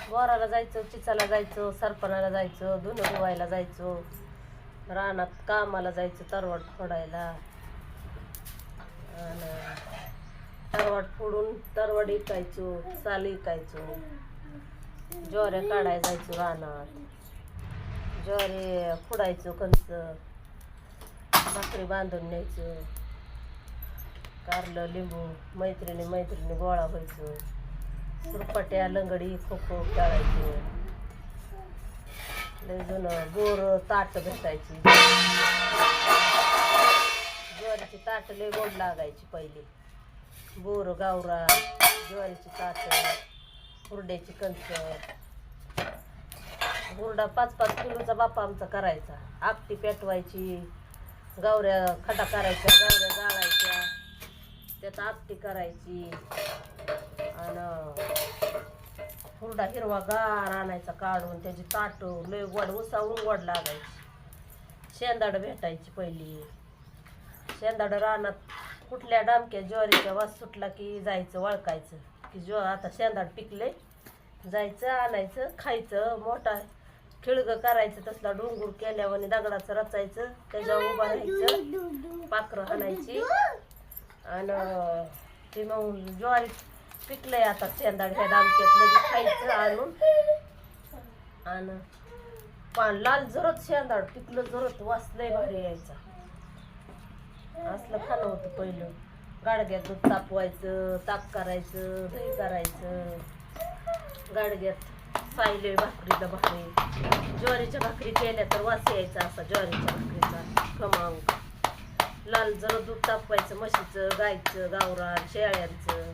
बोराला जायचो, चिचाला जायचो, सरपणाला जायचो, धुणं धुवायला जायचो, रानात कामाला जायचो, तरवाट फोडायला. आणि तरवाट फोडून तरवाड इकायचो, साल इकायचो, ज्वाऱ्या काढायला जायचो रानात, ज्वारी फोडायचो, कंच भाकरी बांधून न्यायचो, कारलं लिंबू मैत्रिणी गोळा व्हायचो, सुरपट्या लंगडी खो खो खेळायचो. लय जुनं बोर ताट भेटायची, ज्वारीची ताट लय गोड लागायची पहिली. बोर गावरा, ज्वारीची ताट, हुरड्याची कंच. हुरडा 5-5 किलोचा बापा आमचा करायचा. आपटी पेटवायची, गावऱ्या खटा करायच्या, गावऱ्या जाळायच्या, त्यात आपटी करायची. आणि हुरडा हिरवा गार आणायचा काढून, त्याची ताट लय गोड उसावून गोड लागायची. शेंदाड भेटायची पहिली. शेंदाड रानात कुठल्या डामक्या ज्वारीच्या वास सुटला की जायचं वळकायचं की आता शेंदाड पिकले, जायचं आणायचं खायचं. मोठा खिळगं करायचं, तसला डोंगूर केल्यावर दगडाचं रचायचं, त्याच्यावर उभं राहायचं, पाखरं हाणायची. आणि ते मग ज्वारी पिकलंय आता शेंदाड ह्या डामक्यात लगेच खायचं आणून. आणि पान लाल जरत शेंदाड पिकलं जरत वास लय भारी यायचा. असलं खाणं होतं पहिलं. गाडग्यात दूध तापवायचं, ताक करायचं, दही करायचं. गाडग्यात सायले भाकरीला भाकरी, ज्वारीच्या भाकरी केल्या तर वास यायचा असा ज्वारीच्या भाकरीचा खमंग. लाल जर दूध तापवायचं, म्हशीचं, गायचं, गावरान, शेळ्यांचं.